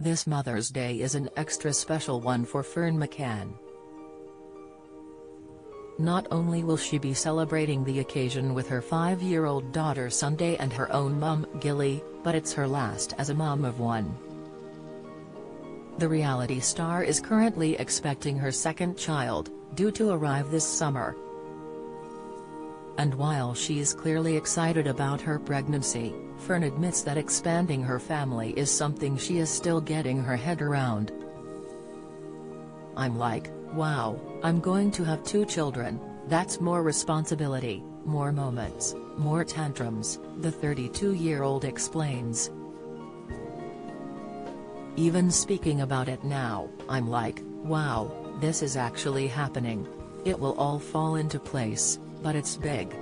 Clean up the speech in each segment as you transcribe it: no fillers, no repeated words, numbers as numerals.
This Mother's Day is an extra special one for Ferne McCann. Not only will she be celebrating the occasion with her 5-year-old daughter Sunday and her own mum, Gilly, but it's her last as a mum of one. The reality star is currently expecting her second child, due to arrive this summer. And while she's clearly excited about her pregnancy, Ferne admits that expanding her family is something she is still getting her head around. "I'm like, wow, I'm going to have 2 children, that's more responsibility, more moments, more tantrums," the 32-year-old explains. "Even speaking about it now, I'm like, wow, this is actually happening. It will all fall into place, but it's big."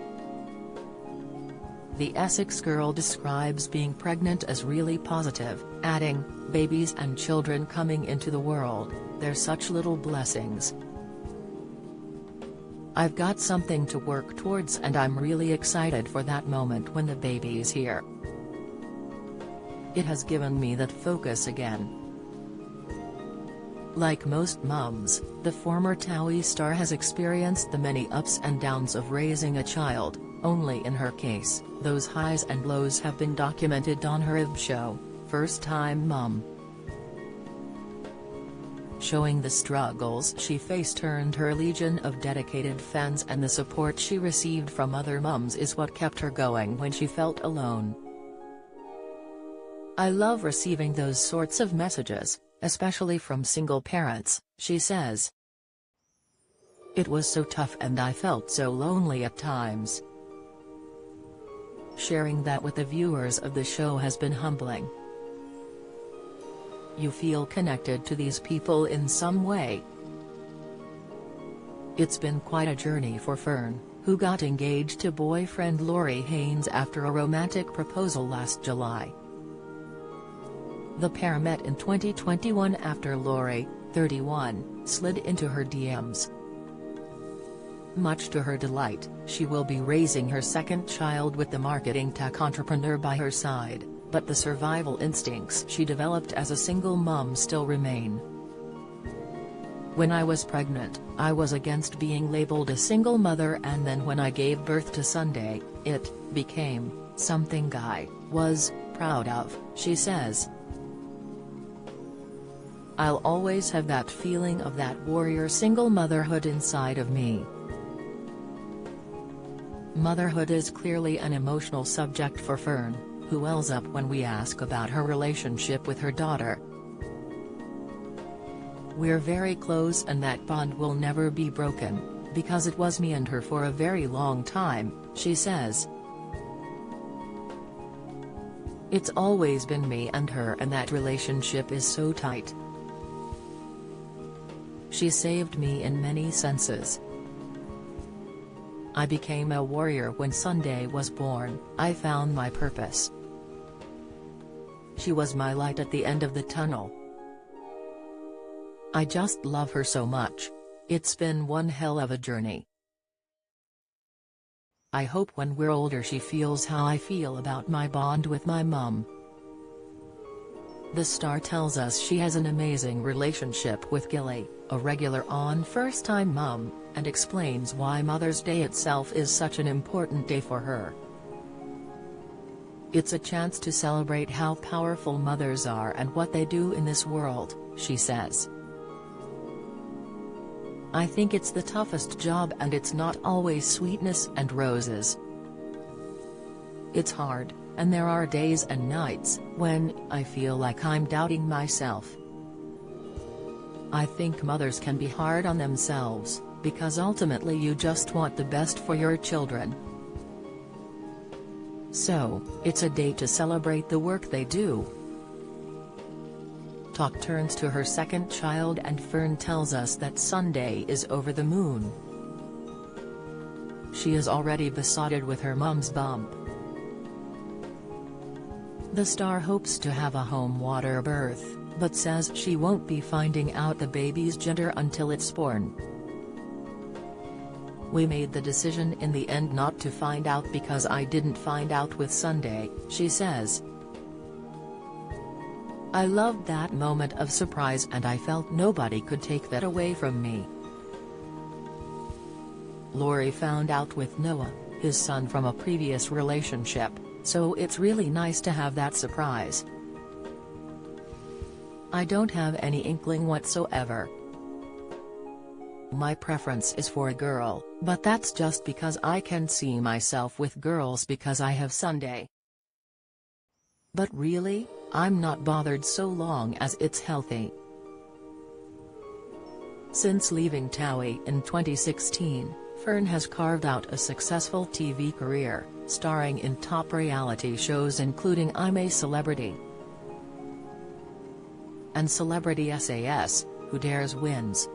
The Essex girl describes being pregnant as really positive, adding, "Babies and children coming into the world, they're such little blessings. I've got something to work towards and I'm really excited for that moment when the baby's here. It has given me that focus again." Like most mums, the former TOWIE star has experienced the many ups and downs of raising a child, only in her case, those highs and lows have been documented on her show, First Time Mum. Showing the struggles she faced earned her a legion of dedicated fans, and the support she received from other mums is what kept her going when she felt alone. "I love receiving those sorts of messages, especially from single parents," she says. "It was so tough and I felt so lonely at times. Sharing that with the viewers of the show has been humbling. You feel connected to these people in some way." It's been quite a journey for Ferne, who got engaged to boyfriend Laurie Haynes after a romantic proposal last July. The pair met in 2021 after Laurie, 31, slid into her DMs. Much to her delight, she will be raising her second child with the marketing tech entrepreneur by her side, but the survival instincts she developed as a single mom still remain. "When I was pregnant, I was against being labeled a single mother, and then when I gave birth to Sunday, it became something I was proud of," she says. "I'll always have that feeling of that warrior single motherhood inside of me." Motherhood is clearly an emotional subject for Ferne, who wells up when we ask about her relationship with her daughter. "We're very close and that bond will never be broken, because it was me and her for a very long time," she says. "It's always been me and her, and that relationship is so tight. She saved me in many senses. I became a warrior when Sunday was born, I found my purpose. She was my light at the end of the tunnel. I just love her so much. It's been one hell of a journey. I hope when we're older she feels how I feel about my bond with my mum." The star tells us she has an amazing relationship with Gilly, a regular on First Time Mum, and explains why Mother's Day itself is such an important day for her. "It's a chance to celebrate how powerful mothers are and what they do in this world," she says. "I think it's the toughest job and it's not always sweetness and roses. It's hard, and there are days and nights when I feel like I'm doubting myself. I think mothers can be hard on themselves, because ultimately you just want the best for your children. So, it's a day to celebrate the work they do." Talk turns to her second child, and Ferne tells us that Sunday is over the moon. She is already besotted with her mum's bump. The star hopes to have a home water birth, but says she won't be finding out the baby's gender until it's born. "We made the decision in the end not to find out because I didn't find out with Sunday," she says. I loved that moment of surprise and I felt nobody could take that away from me. Lori found out with Noah, his son from a previous relationship, so it's really nice to have that surprise. I don't have any inkling whatsoever. My preference is for a girl, but that's just because I can see myself with girls because I have Sunday. But really, I'm not bothered so long as it's healthy. Since leaving Towie in 2016, Ferne has carved out a successful TV career, starring in top reality shows including I'm a Celebrity and Celebrity SAS, Who Dares Wins.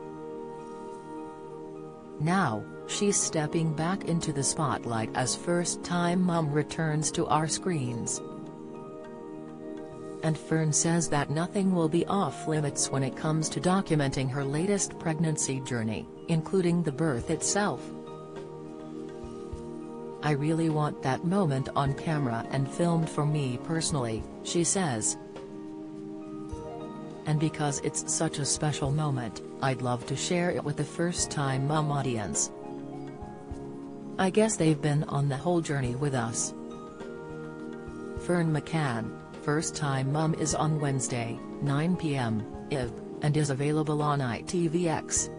Now, she's stepping back into the spotlight as first-time mom returns to our screens. And Ferne says that nothing will be off-limits when it comes to documenting her latest pregnancy journey, including the birth itself. I really want that moment on camera and filmed for me personally, she says. And because it's such a special moment, I'd love to share it with the first-time mom audience. I guess they've been on the whole journey with us. Ferne McCann, First Time Mom is on Wednesday, 9 p.m. IB, and is available on ITVX.